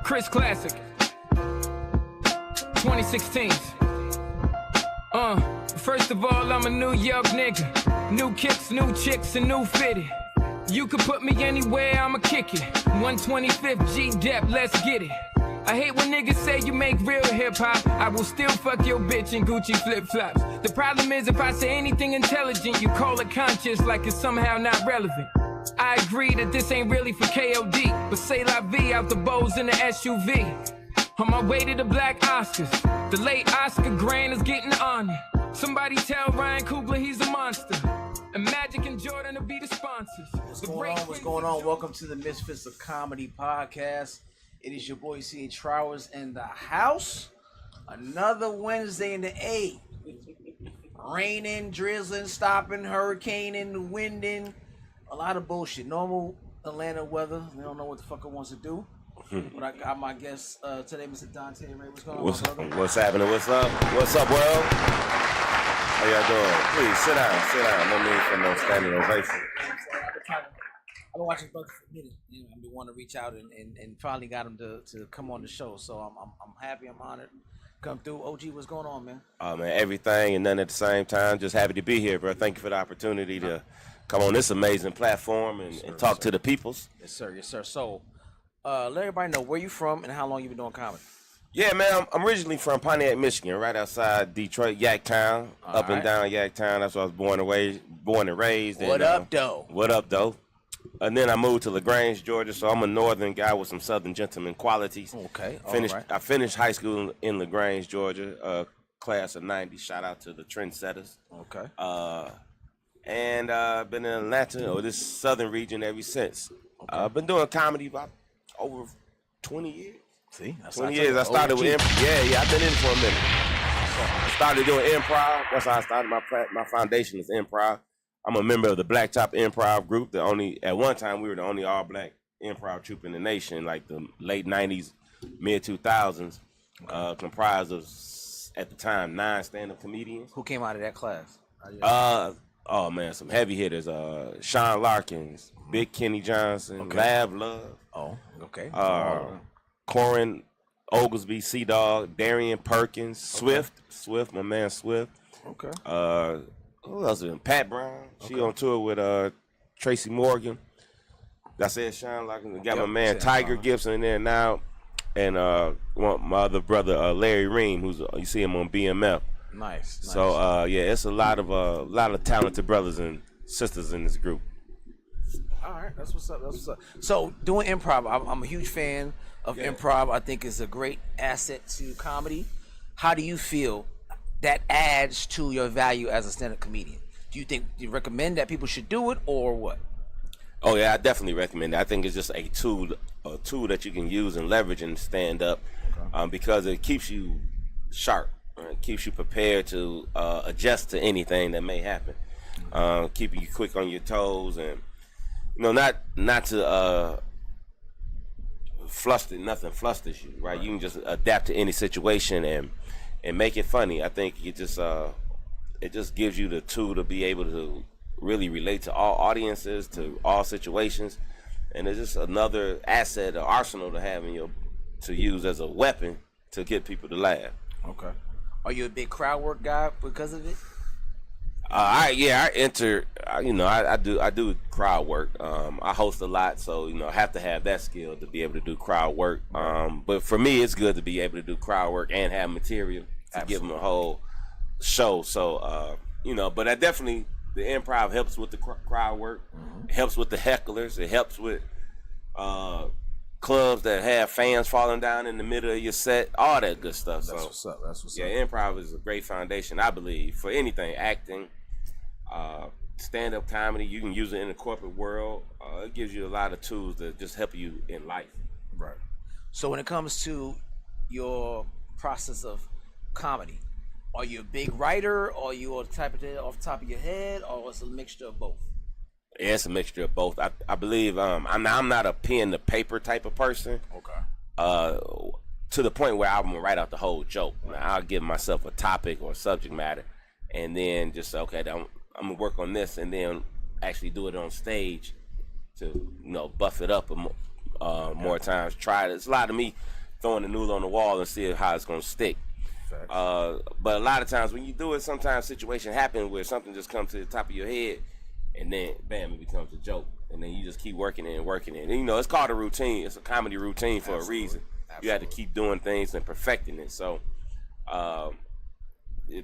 Chris Classic 2016. First of all, I'm a New York nigga. New kicks, new chicks, and new fitted. You could put me anywhere, I'ma kick it. 125th G-Dep, let's get it. I hate when niggas say you make real hip-hop. I will still fuck your bitch in Gucci flip-flops. The problem is if I say anything intelligent, you call it conscious like it's somehow not relevant. I agree that this ain't really for KOD, but say la vie out the bows in the SUV. On my way to the Black Oscars, the late Oscar Grant is getting honored. Somebody tell Ryan Coogler he's a monster. And Magic and Jordan will be the sponsors. What's going on? Welcome to the Misfits of Comedy podcast. It is your boy C.A. Trowers in the house. Another Wednesday in the A. Raining, drizzling, stopping, hurricaning, winding. A lot of bullshit. Normal Atlanta weather. We don't know what the fucker wants to do. But I got my guest today, Mr. Dante Ray. What's going on, brother? What's happening? What's up? What's up, world? How y'all doing? Please sit down. No need for no standing ovation. I've been watching brother for a minute. I've been wanting to reach out and finally got him to come on the show. So I'm happy. I'm honored. Come through. OG, what's going on, man? Oh man, everything and none at the same time. Just happy to be here, bro. Thank you for the opportunity to come on this amazing platform and talk to the peoples. Yes, sir. Yes, sir. So, let everybody know where you from and how long you been doing comedy. Yeah, man, I'm originally from Pontiac, Michigan, right outside Detroit, Yaktown, and down Yaktown. That's where I was born and raised. What up, though? What up, though? And then I moved to LaGrange, Georgia, so I'm a northern guy with some southern gentleman qualities. Okay, I finished high school in LaGrange, Georgia, class of 90. Shout out to the trendsetters. Okay. And I've been in Atlanta, or this southern region, ever since. I've been doing comedy about over 20 years. See? 20 years. I started with improv. Yeah, I've been in it for a minute. I started doing improv. That's how I started my foundation is improv. I'm a member of the Blacktop Improv Group. At one time, we were the only all-black improv troupe in the nation, like the late 90s, mid-2000s, comprised of, at the time, 9 stand-up comedians. Who came out of that class? Oh, man, some heavy hitters. Sean Larkins, Big Kenny Johnson, Lab Love. Oh, okay. Corin Oglesby, C-Dog, Darian Perkins, Swift, my man Swift. Okay. Who else is in? Pat Brown. She on tour with Tracy Morgan. I said Sean Larkins. Got my man Tiger Gibson in there now. And my other brother, Larry Ream, who's you see him on BMF. Nice. So it's a lot of talented brothers and sisters in this group. All right, that's what's up. So doing improv, I'm a huge fan of improv. I think it's a great asset to comedy. How do you feel that adds to your value as a stand-up comedian? Do you recommend that people should do it, or what? Oh yeah, I definitely recommend it. I think it's just a tool that you can use and leverage in stand-up, because it keeps you sharp. It keeps you prepared to adjust to anything that may happen. Keeping you quick on your toes, and not to fluster you, right? You can just adapt to any situation and make it funny. I think it just gives you the tool to be able to really relate to all audiences, to all situations, and it's just another asset, an arsenal to have to use as a weapon to get people to laugh. Okay. Are you a big crowd work guy because of it? I do crowd work. I host a lot, so I have to have that skill to be able to do crowd work. But for me, it's good to be able to do crowd work and have material to give them a whole show. So but I definitely, the improv helps with the crowd work. It helps with the hecklers. It helps with clubs that have fans falling down in the middle of your set. All that good stuff. That's what's up. Yeah, improv is a great foundation, I believe, for anything, acting. Stand-up comedy, you can use it in the corporate world. It gives you a lot of tools that just help you in life. Right. So when it comes to your process of comedy, are you a big writer, or are you the type of it off the top of your head, or it's a mixture of both? Yeah, it's a mixture of both. I believe I'm not a pen to paper type of person. Okay. To the point where I'm gonna write out the whole joke. Now, I'll give myself a topic or a subject matter, and then just say, okay, I'm gonna work on this, and then actually do it on stage to buff it up more times. Tried it. It's a lot of me throwing the noodle on the wall and see how it's gonna stick. But a lot of times when you do it, sometimes situation happen where something just comes to the top of your head, and then bam, it becomes a joke, and then you just keep working it and working it. And, you know, it's called a routine. It's a comedy routine for a reason. You have to keep doing things and perfecting it. So,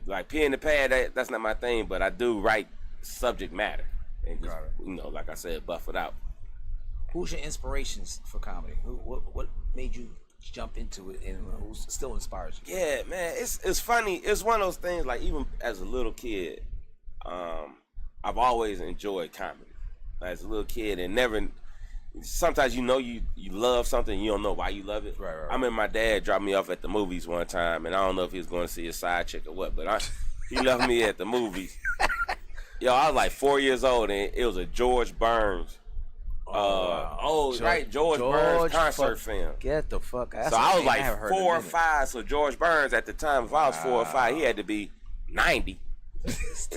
like pen and pad, that's not my thing, but I do write subject matter, and just, you know, like I said, buff it out. Who's your inspirations for comedy? What made you jump into it, and who still inspires you? Yeah, man, it's funny. It's one of those things. Like even as a little kid, I've always enjoyed comedy. As a little kid, and never. Sometimes you know you love something, you don't know why you love it. Right. I remember my dad dropped me off at the movies one time, and I don't know if he was going to see a side chick or what, but he left me at the movies. Yo, I was like 4 years old, and it was a George Burns. George Burns concert film. Get the fuck out. So I was like 4 or 5. So George Burns at the time, if I was 4 or 5, he had to be 90.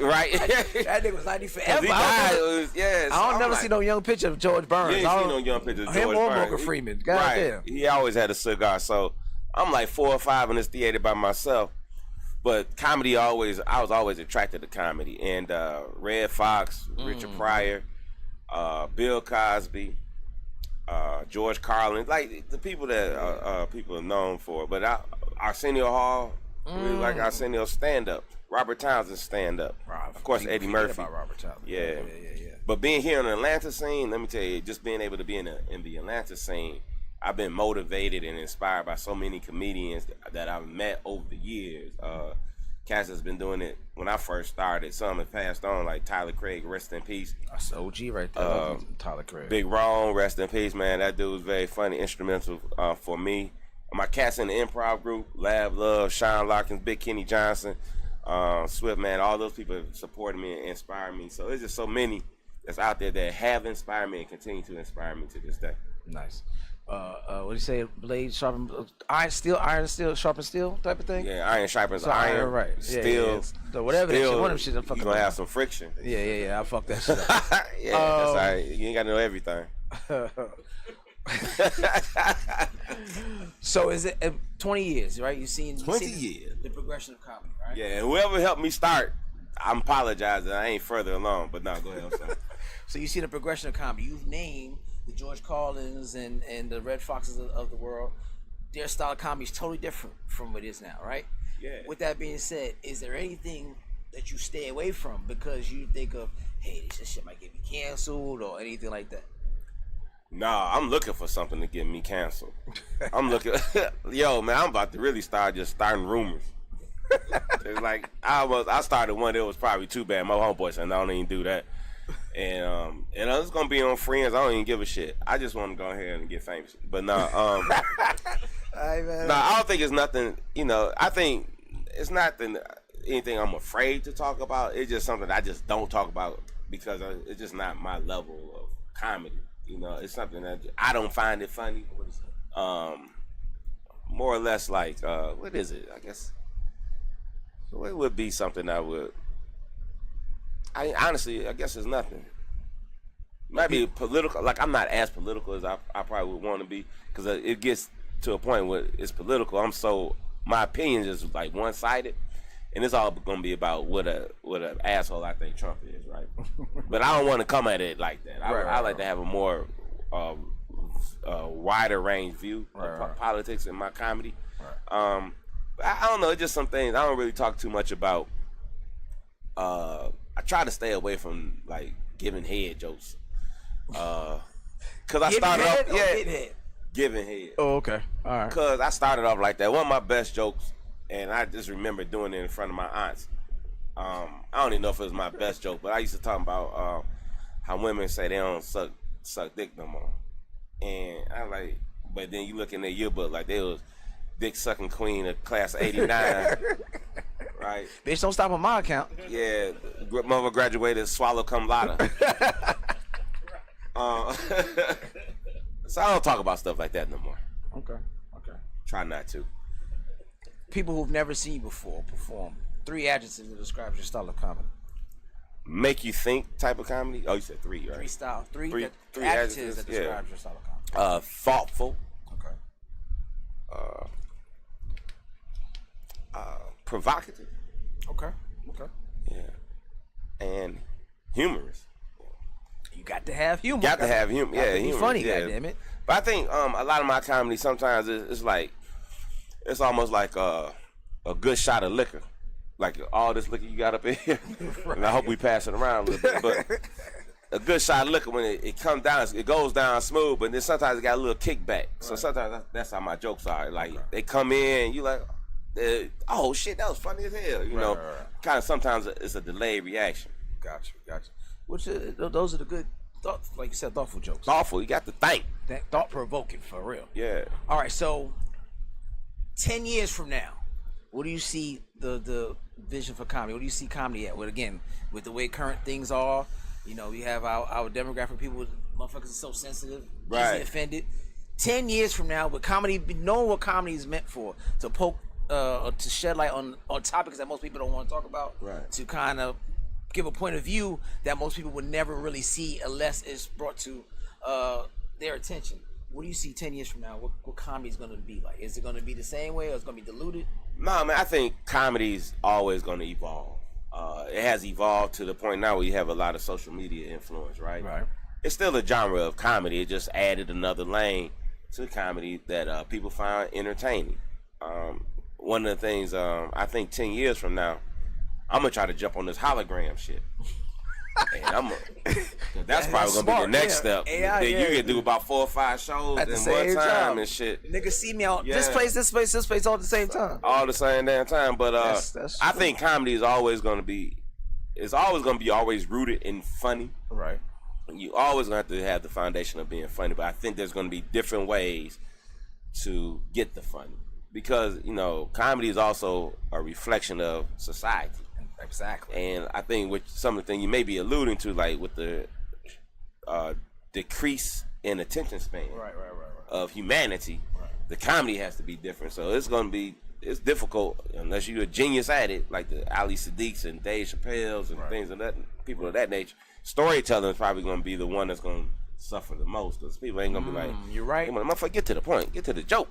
Right? That nigga was 90 forever. I don't never see no young picture of George Burns. You ain't see no young picture of George Him or Burns. Morgan Freeman. Goddamn. He always had a cigar. So I'm like 4 or 5 in this theater by myself. But comedy I was always attracted to comedy. And Red Fox, Richard Pryor, Bill Cosby, George Carlin, like the people that people are known for. But Arsenio Hall, really like Arsenio stand-up. Robert Townsend stand-up. Of course, Eddie Murphy. About Robert Townsend. Yeah. But being here in the Atlanta scene, let me tell you, just being able to be in the Atlanta scene, I've been motivated and inspired by so many comedians that I've met over the years. Cass has been doing it when I first started. Some have passed on, like Tyler Craig, rest in peace. That's OG right there. Tyler Craig. Big Ron, rest in peace, man. That dude was very funny, instrumental for me. My cats in the improv group, Lab Love, Sean Larkins, Big Kenny Johnson, Swift, man, all those people have supported me and inspired me. So there's just so many that's out there that have inspired me and continue to inspire me to this day. Nice. What do you say? Blade sharpen iron, steel, sharpen steel type of thing. Yeah, iron sharpens iron. Right. Steel. Yeah. So whatever that shit, one of them shit, I'm fucking. You gonna have some friction. Yeah. I fuck that shit up. Yeah, that's all right. You ain't gotta know everything. So is it 20 years, right? You've seen 20 years. The progression of comedy, right? Yeah, and whoever helped me start, I'm apologizing. I ain't further along, but no, go ahead. I'm sorry. So you see the progression of comedy. You've named the George Carlins and the Red Foxes of the world. Their style of comedy is totally different from what it is now, right? Yeah. With that being said, is there anything that you stay away from because you think of, hey, this shit might get me canceled or anything like that? Nah, I'm looking for something to get me canceled. I'm looking, yo, man, I'm about to really starting rumors. It's like I started one that was probably too bad. My homeboy said, "No, I don't even do that." And it's gonna be on Friends. I don't even give a shit. I just want to go ahead and get famous. But no, I don't think it's nothing. You know, I think it's not anything I'm afraid to talk about. It's just something I just don't talk about because it's just not my level of comedy. You know, it's something that I don't find it funny. More or less like, what is it? I guess so it would be something I honestly, I guess it's nothing. Might be political. Like I'm not as political as I probably would want to be because it gets to a point where it's political. My opinion is like one-sided, and it's all gonna be about what a asshole I think Trump is, right? But I don't want to come at it like that. I like to have a more wider range view of politics in my comedy. I don't know. It's just some things I don't really talk too much about. I try to stay away from like giving head jokes. Cause I started off, giving head. Oh, okay, all right. Cause I started off like that. One of my best jokes, and I just remember doing it in front of my aunts. I don't even know if it was my best joke, but I used to talk about how women say they don't suck dick no more, and I like. But then you look in their yearbook like they was dick sucking queen of class '89, right? Bitch, don't stop on my account. Yeah, mother graduated swallow cum laude. So I don't talk about stuff like that no more. Okay. Try not to. People who've never seen you before perform. 3 adjectives that describes your style of comedy. Make you think type of comedy. Oh, you said 3, right? 3 style. Three Three adjectives that describes your style of comedy. Thoughtful. Okay. Provocative. Okay. Okay. Yeah. And humorous. You got to have humor. Got to have humor. Yeah, be humor. funny. Yeah. Goddamn it. But I think a lot of my comedy sometimes it's like it's almost like a good shot of liquor. Like all this liquor you got up in here. Right. And I hope we pass it around a little bit. But a good shot of liquor, when it comes down, it goes down smooth, but then sometimes it got a little kickback. Right. So sometimes that's how my jokes are. Like they come in, you like, oh shit, that was funny as hell. You know, kind of sometimes it's a delayed reaction. Gotcha. Which those are the good, like you said, thoughtful jokes. Thoughtful, you got to think. Thought provoking for real. Yeah. All right, so 10 years from now, what do you see the vision for comedy? What do you see comedy at? Well, again, with the way current things are, you know, we have our demographic, people, motherfuckers are so sensitive, easily offended. 10 years from now, with comedy, knowing what comedy is meant for, to poke, to shed light on topics that most people don't want to talk about, to kind of give a point of view that most people would never really see unless it's brought to their attention. What do you see 10 years from now? What comedy is going to be like? Is it going to be the same way, or is it going to be diluted? No, man, I think comedy's always going to evolve. It has evolved to the point now where you have a lot of social media influence, right? Right. It's still a genre of comedy. It just added another lane to comedy that people find entertaining. One of the things I think 10 years from now, I'm gonna try to jump on this hologram shit. And that's probably gonna be the next step. AI, then you can do about 4 or 5 shows at one time and shit. Niggas see me out this place all at the same time. All the same damn time. But that's I think comedy is always gonna be always rooted in funny. Right. You always gonna have the foundation of being funny, but I think there's gonna be different ways to get the funny. Because, you know, comedy is also a reflection of society. Exactly. And I think with some of the things you may be alluding to, like with the decrease in attention span of humanity, the comedy has to be different. So it's difficult unless you're a genius at it, like the Ali Sadiqs and Dave Chappelle's and things of that, people of that nature. Storytelling is probably going to be the one that's going to suffer the most, because people ain't going to be like, you're right. Motherfucker, get to the point, get to the joke.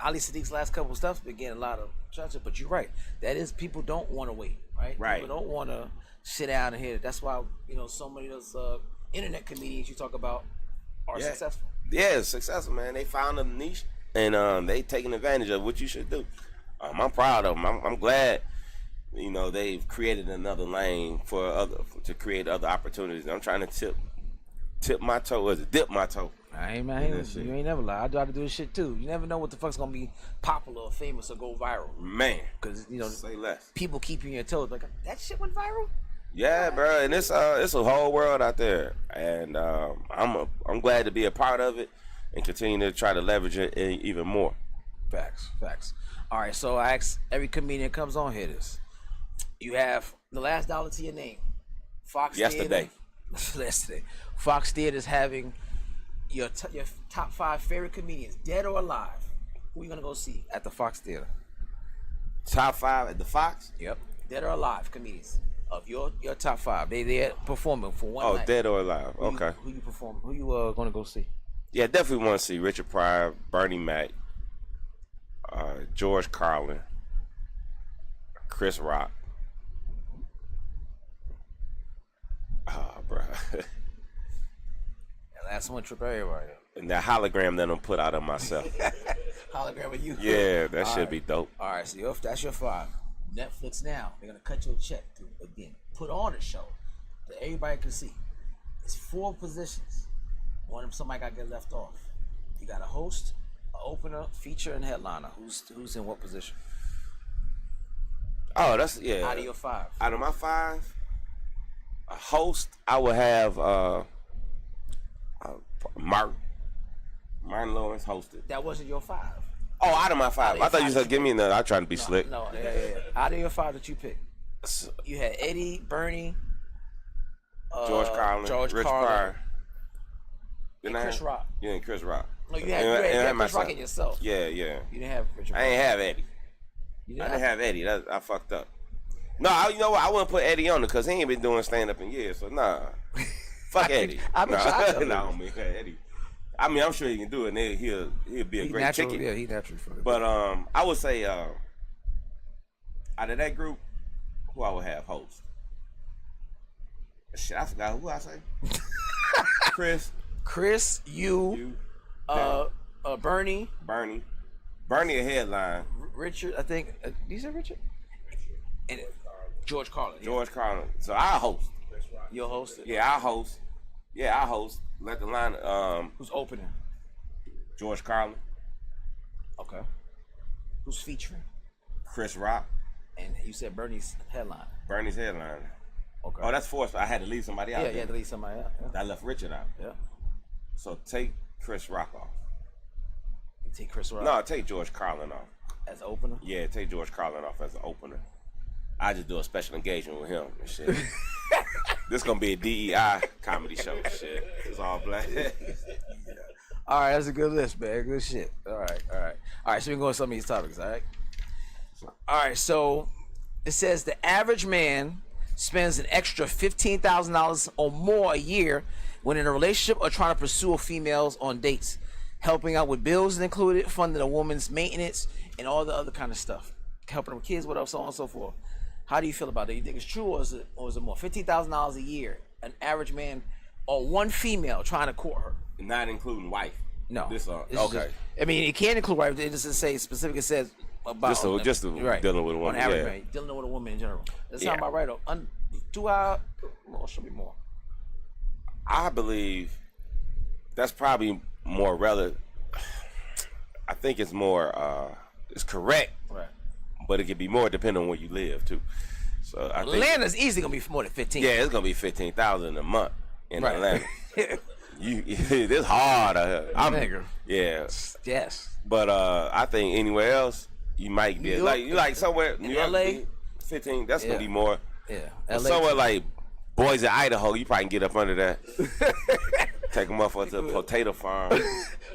Ali Sadiq's last couple of stuff been getting a lot of traction, but you're right. That is, people don't want to wait, right? Right. People don't want to sit down and hear it. That's why, you know, so many of those internet comedians you talk about are successful. Yeah, successful, man. They found a niche, and they taking advantage of what you should do. I'm proud of them. I'm glad, you know, they've created another lane to create other opportunities. I'm trying to dip my toe. You ain't never lie. I try to do this shit too. You never know what the fuck's gonna be popular or famous or go viral. Man, because you know, say less. People keep you on your toes. Like, that shit went viral. Yeah, bro, and it's a whole world out there, and I'm glad to be a part of it and continue to try to leverage it even more. Facts. All right, so I ask every comedian that comes on here this: you have the last dollar to your name. Fox yesterday. Fox Theater's having your top 5 favorite comedians, dead or alive. Who you gonna go see at the Fox Theater? Top 5 at the Fox? Yep. Dead or alive comedians of your top 5. They're performing for one night. Oh, dead or alive. Okay. Who you gonna go see? Yeah, definitely want to see Richard Pryor, Bernie Mac, George Carlin, Chris Rock. Oh, bro. Last one trip everybody. And that hologram that I'm put out of myself. Hologram of you. Yeah, that should be dope. All right, so that's your 5. Netflix now, they're gonna cut you a check to again put on a show that everybody can see. It's 4 positions. One of them, somebody got to get left off. You got a host, an opener, feature, and headliner. Who's in what position? Oh, Out of your 5. Out of my 5, a host, I would have Martin Lawrence hosted. That wasn't your 5. Oh, out of my 5. I thought you said give me another. I'm trying to be slick. No, yeah. Out of your 5 that you picked, you had Eddie, Bernie, George Carlin, Rich Pryor, and Chris Rock. Yeah, and Chris Rock. No, you had Chris Rock in yourself. Yeah. You didn't have Richard. I ain't have Eddie. I didn't have Eddie. I fucked up. No, you know what? I wouldn't put Eddie on it because he ain't been doing stand up in years. So nah, fuck Eddie. I've been trying to. No, man, Eddie. I mean, I'm sure he can do it, and he'll be a great natural, chicken. Yeah, he natural for it. But I would say out of that group, who I would have host. Shit, I forgot who I say. Chris, you, Bernie, a headline. Richard, I think. You said Richard? And George Carlin. George Carlin. So I host. You'll host it? Yeah, I host. Let the line. Who's opening? George Carlin. Okay. Who's featuring? Chris Rock. And you said Bernie's headline. Okay. Oh, that's forced. I had to leave somebody out. Yeah, you had to leave somebody out. Yeah. I left Richard out. Yeah. So take Chris Rock off. You take Chris Rock? No, take George Carlin off. As an opener? Yeah, take George Carlin off as an opener. I just do a special engagement with him and shit. This gonna be a DEI comedy show. Shit, it's all black. All right, that's a good list, man. Good shit. All right. So we can go into some of these topics. All right. So it says the average man spends an extra $15,000 or more a year when in a relationship or trying to pursue females on dates, helping out with bills included, funding a woman's maintenance, and all the other kind of stuff, helping them kids, what else, so on and so forth. How do you feel about that? You think it's true, or is it more? $15,000 a year, an average man, or one female trying to court her? Not including wife. No. This okay. Just, I mean, it can include wife. It doesn't say specifically. It says about just right. dealing with a woman. On average, man, dealing with a woman in general. That sounds about right. 2 hours, or should be more. I believe that's probably more relative. I think it's more. It's correct. Right. But it could be more depending on where you live too. So I think Atlanta's easily gonna be more than 15. Yeah, it's gonna be 15,000 a month in right. Atlanta. It's hard out here. Nigga. Yeah. Yes. But I think anywhere else you might be like somewhere New York, LA 15. That's gonna be more. Yeah. LA somewhere like Boise, Idaho, you probably can get up under that. Take them up to a potato farm.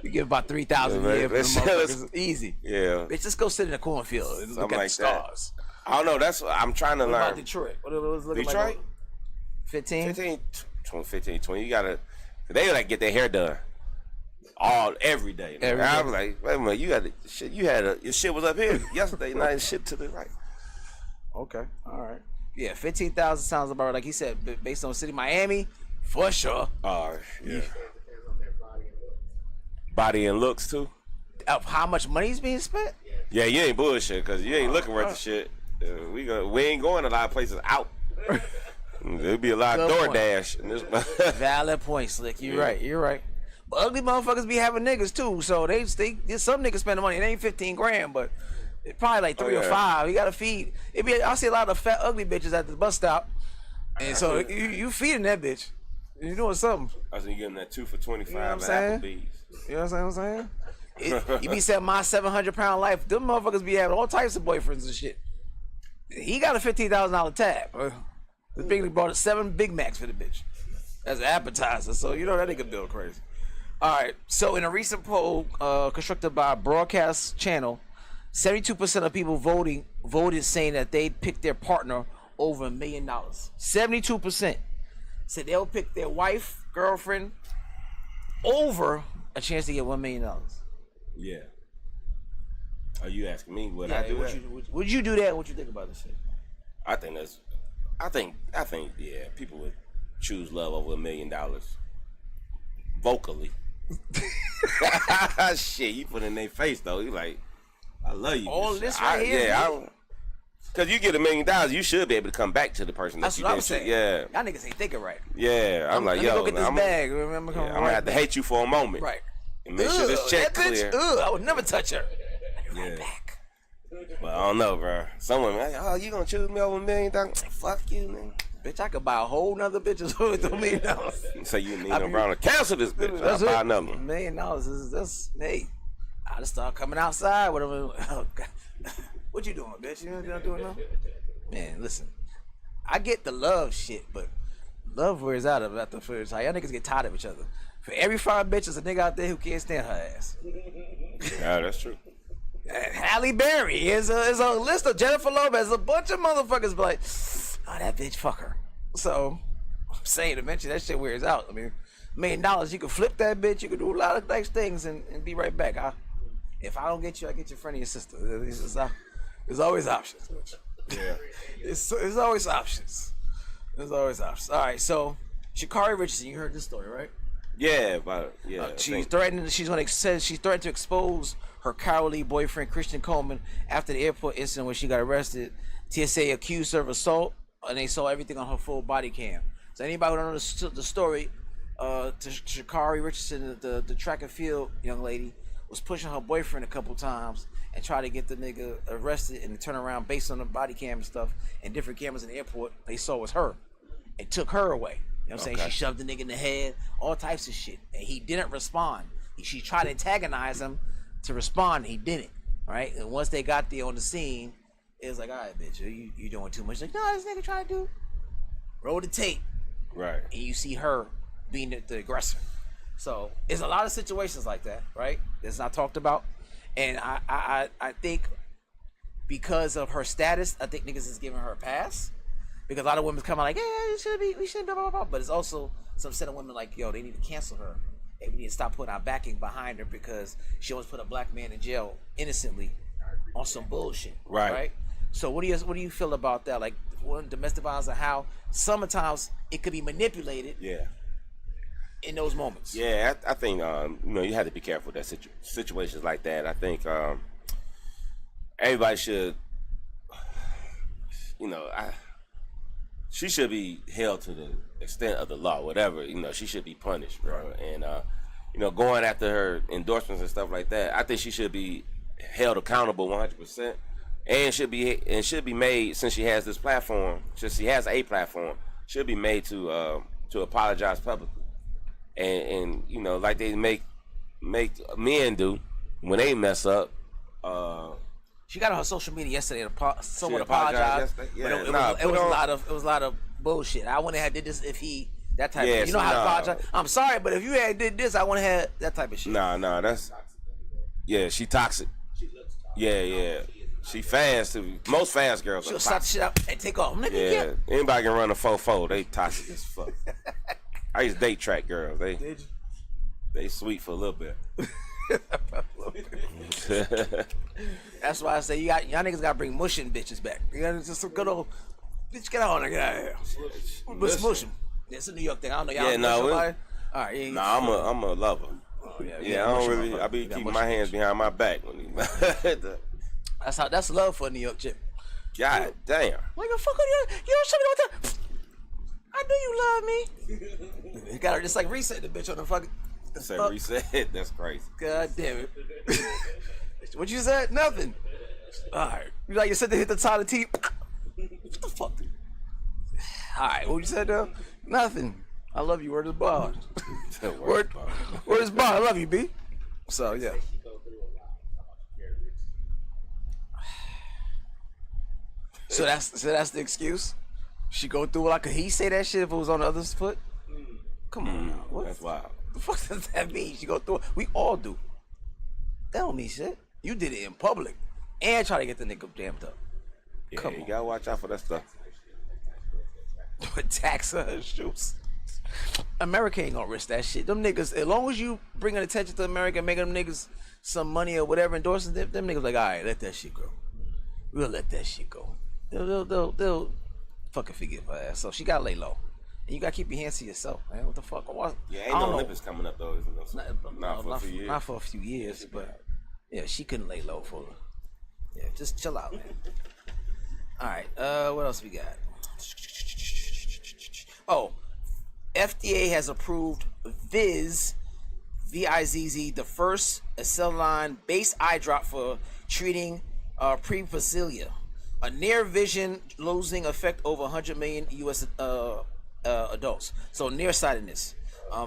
You give about 3,000 a year for the motherfuckers. Easy. Yeah. Bitch, just go sit in a cornfield and look at the stars. I don't know. That's what I'm trying to learn. What about Detroit? What it was looking Detroit? like? 15? 15, 20. You gotta. They like get their hair done every day. I was like, wait a minute, you got shit. Your shit was up here yesterday. Now it's shit to the right. Okay. All right. Yeah, 15,000 sounds about right. Like he said, based on city, Miami, for sure. Yeah. Body and looks too. Of how much money is being spent? Yeah, you ain't bullshit because you ain't looking worth the shit. We ain't going a lot of places out. There'll be a lot of DoorDash in this. Valid point, Slick. You're right. But ugly motherfuckers be having niggas too. So they some niggas spend the money. It ain't 15 grand, but it's probably like 3 or 5. You gotta feed. I see a lot of fat ugly bitches at the bus stop, and so you feeding that bitch. You doing something. I was getting that 2 for $25 you know what I'm at saying? Applebee's. You know what I'm saying? You be saying my 700-pound life. Them motherfuckers be having all types of boyfriends and shit. He got a $15,000 tab. This big brought 7 Big Macs for the bitch as an appetizer. So you know that nigga bill crazy. All right. So in a recent poll constructed by a broadcast channel, 72% of people voted saying that they'd pick their partner over $1 million. 72% said they'll pick their wife, girlfriend over a chance to get $1 million. Yeah. Are you asking me what I do? Would you do that? What you think about this shit? I think yeah, people would choose love over $1 million. Vocally. Shit, you put in their face though. You like, I love you. All this right here. Yeah, because you get $1 million, you should be able to come back to the person. That's that what you I'm saying. Yeah. Y'all niggas ain't thinking right. Yeah, I'm like, yo, go get this I'm bag. I'm gonna have to hate you for a moment. Right. And make sure this check clear. I would never touch her. Yeah. Back. But I don't know, bro. Someone, like, you gonna choose me over $1 million? Fuck you, man. Bitch, I could buy a whole nother bitch with $1 million. So you need Brown to cancel this bitch. I'll buy another one. $1 million is that's hey. I just start coming outside with them. Oh, what you doing, bitch? You know what I'm doing now? Man, listen. I get the love shit, but love wears out after the first time. Y'all niggas get tired of each other. For every 5 bitches, a nigga out there who can't stand her ass. Yeah, that's true. Halle Berry is a list of Jennifer Lopez. A bunch of motherfuckers be like, oh, that bitch, fuck her. So, I'm saying, eventually that shit wears out. I mean, $1 million. You could flip that bitch. You could do a lot of nice things and be right back. If I don't get you, I get your friend or your sister. There's always options. Yeah. There's always options. There's always options. All right, so Sha'Carri Richardson, you heard this story, right? Yeah, She's threatened to expose her cowardly boyfriend Christian Coleman after the airport incident when she got arrested. TSA accused her of assault, and they saw everything on her full body cam. So anybody who don't know the story, to Sha'Carri Richardson, the track and field young lady, was pushing her boyfriend a couple times and tried to get the nigga arrested and turn around based on the body cam and stuff and different cameras in the airport. They saw was her and took her away. You know what I'm saying? She shoved the nigga in the head, all types of shit. And he didn't respond. She tried to antagonize him to respond. He didn't. Right? And once they got there on the scene, it was like, all right, bitch, you doing too much. Like, no, this nigga trying to do. Roll the tape. Right. And you see her being the aggressor. So there's a lot of situations like that, right? That's not talked about. And I think because of her status, I think niggas is giving her a pass. Because a lot of women come out like, yeah, we shouldn't be, blah, blah, blah. But it's also some set of women like, yo, they need to cancel her. And we need to stop putting our backing behind her because she always put a black man in jail innocently on some bullshit. Right? So what do you feel about that? Like domestic violence and how sometimes it could be manipulated. Yeah. In those moments. Yeah, I think you have to be careful with that situations like that. I think everybody should, she should be held to the extent of the law, whatever. She should be punished, bro. And going after her endorsements and stuff like that, I think she should be held accountable 100%, and should be made, since she has this platform, since she has a platform, should be made to apologize publicly. And like they make men do when they mess up. She got on her social media yesterday to someone apologized. Yeah, but it was a lot of bullshit. I wouldn't have did this if that type of, how to apologize. I'm sorry, but if you had did this, I wouldn't have had that type of shit. Nah, that's she toxic. Yeah. She fans too. Most fans girls. She'll slap the shit out and take off. Nigga, anybody can run a 4-4. They toxic as fuck. I used to date track girls. They sweet for a little bit. That's why I say y'all niggas gotta bring mushing bitches back. You gotta just some good old bitch, get on there, get out of here. Let's mush them. It's a New York thing. I don't know y'all. All right. I'm a lover. I don't really. I be keeping my hands behind my back when that's love for a New York chick. God damn. Like the fuck you don't show me what the. I knew you love me. You gotta just like reset the bitch on the fucking. Reset. That's crazy. God damn it. What you said? Nothing. All right. You said to hit the top of the T. What the fuck? All right. What you said though? Nothing. I love you. Word is bond. Word is bond. I love you, B. So yeah. So that's the excuse. She go through it like he say that shit if it was on the other's foot. Come on, now. What? That's wild. The fuck does that mean? She go through it. We all do. That don't mean shit. You did it in public and try to get the nigga damned up. Yeah, you gotta watch out for that stuff. Tax her shoes. America ain't gonna risk that shit. Them niggas, as long as you bringing attention to America, making them niggas some money or whatever, endorsing them niggas like, all right, let that shit go. We'll let that shit go. They'll fucking forgive her ass. So she gotta lay low. And you gotta keep your hands to yourself, man. What the fuck? Yeah, ain't no Olympics coming up though. Not for a few years. Not for a few years, but yeah, she couldn't lay low for her. Yeah, just chill out, man. All right, what else we got? Oh, FDA has approved Viz, V-I-Z-Z, the first acetylene-based eye drop for treating presbyopia, a near vision losing effect over 100 million U.S. Adults. So nearsightedness,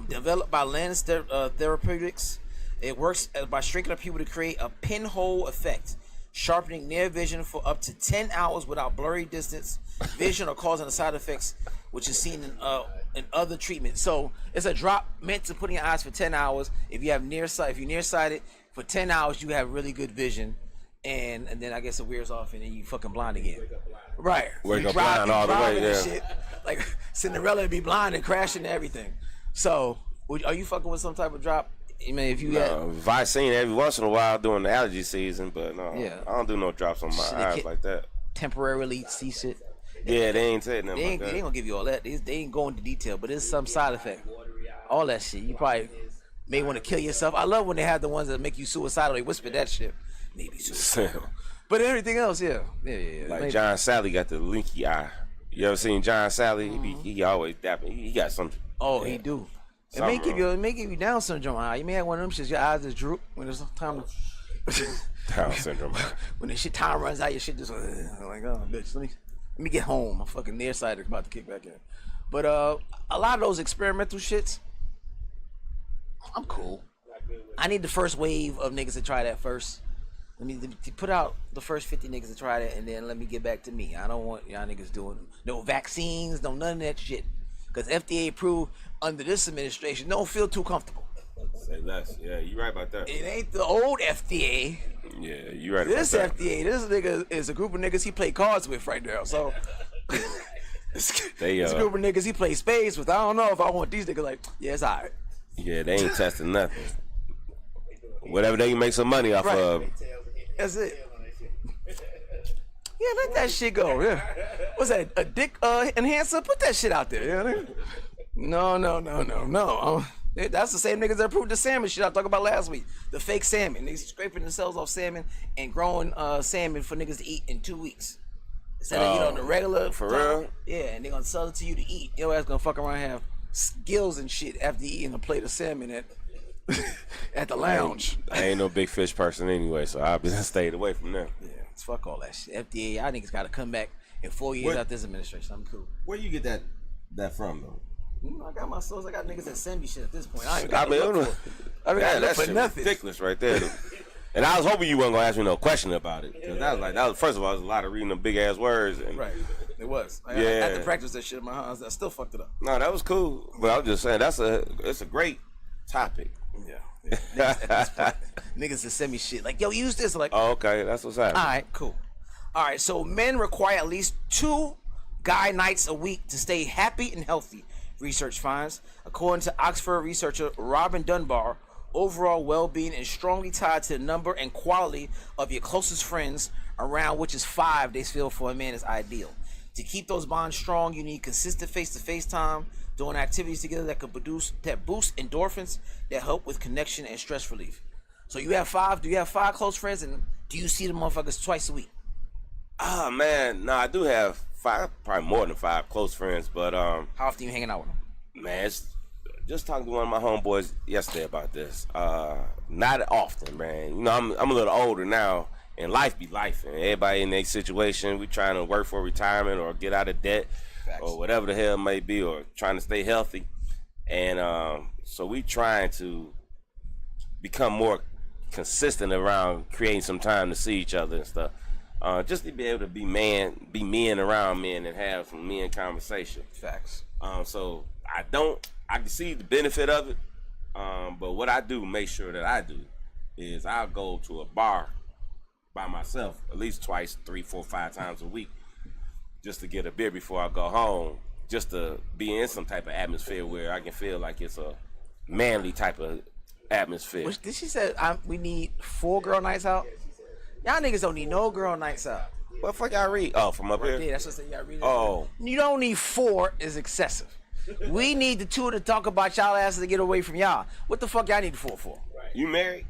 developed by Lens Therapeutics. It works by shrinking the pupil to create a pinhole effect, sharpening near vision for up to 10 hours without blurry distance vision or causing the side effects which is seen in other treatments. So it's a drop meant to put in your eyes for 10 hours. If you're nearsighted for 10 hours, you have really good vision. And then I guess it wears off and then you fucking blind again. Right. Wake up blind all the way, yeah. Shit. Like Cinderella would be blind and crashing and everything. So Are you fucking with some type of drop? I mean, if you had Vicine every once in a while during the allergy season, but no, Yeah. I don't do no drops on my eyes like that. temporarily cease it. Yeah, they ain't saying nothing They ain't, about they ain't that. gonna give you all that. They ain't going into detail, but there's some side effect. All that shit. You probably may want to kill yourself. I love when they have the ones that make you suicidal. They whisper that shit. Maybe suicidal. But everything else, yeah. Like Maybe. John Sally got the linky eye. You ever seen John Sally? He always dapping. He got some. Oh, yeah, he do. It something may give you Down syndrome eye. You may have one of them shits. Your eyes just droop when it's time to. Down syndrome. When the shit time runs out, your shit just like, oh, bitch, let me get home. I'm fucking nearsighted, about to kick back in. But a lot of those experimental shits, I'm cool. I need the first wave of niggas to try that first. Let me put out the first 50 niggas to try that, and then let me get back to me. I don't want y'all niggas doing no vaccines, no none of that shit. Because FDA approved under this administration don't feel too comfortable. Say less. Yeah, you right about that. It ain't the old FDA. Yeah, you right This about that. FDA, this nigga is a group of niggas he play cards with right now. So this a group of niggas he play spades with. I don't know if I want these niggas like, yeah, it's alright. Yeah, they ain't testing nothing. Whatever they can make some money off of. That's it. Yeah, let that shit go. Yeah. What's that? A dick enhancer? Put that shit out there. Yeah. No. That's the same niggas that approved the salmon shit I talked about last week. The fake salmon. Niggas scraping themselves off salmon and growing salmon for niggas to eat in 2 weeks. Instead of eat on the regular. For time. real? Yeah, and they gonna sell it to you to eat. Your ass gonna fuck around and have gills and shit after eating a plate of salmon at the lounge. I ain't no big fish person anyway, so I just stayed away from them. Yeah, fuck all that shit. FDA, y'all niggas gotta come back in 4 years after this administration. I'm cool. Where you get that from though? I got my source. I got niggas that send me shit at this point. I ain't I got mean, to look for that's nothing. ridiculous right there. And I was hoping you wasn't gonna ask me no question about it, because that was first of all, it was a lot of reading them big ass words. And, Right, it was. I had to practice that shit in my house. I still fucked it up. No, that was cool, but I was just saying it's a great topic. Yeah. Niggas, at this point, niggas that send me shit like, yo, use this. Like, Oh, okay, that's what's happening. all right, cool. All right, so men require at least 2 guy nights a week to stay happy and healthy, research finds. According to Oxford researcher Robin Dunbar, overall well-being is strongly tied to the number and quality of your closest friends, around which is 5 they feel for a man is ideal. To keep those bonds strong, you need consistent face-to-face time, doing activities together that boost endorphins that help with connection and stress relief. So you have 5? Do you have 5 close friends, and do you see the motherfuckers twice a week? Oh man, no, I do have 5, probably more than 5 close friends, but How often you hanging out with them? man, it's just talking to one of my homeboys yesterday about this. Not often, man. You know, I'm a little older now, and life be life, and everybody in their situation. We trying to work for retirement or get out of debt. Facts. Or whatever the hell it may be, or trying to stay healthy. And so we trying to become more consistent around creating some time to see each other and stuff. Just to be able to be men around men and have some men conversation. Facts. So I can see the benefit of it. But what I do, make sure that I do, is I'll go to a bar by myself at least twice, 3, 4, 5 times a week, just to get a beer before I go home, just to be in some type of atmosphere where I can feel like it's a manly type of atmosphere. Did she say we need 4 girl nights out? Y'all niggas don't need no girl nights out. What the fuck y'all read? Oh, from up here? Yeah, that's what I said. Y'all read it. Oh. You don't need 4 is excessive. We need the 2 to talk about y'all asses to get away from y'all. What the fuck y'all need the 4 for? You married?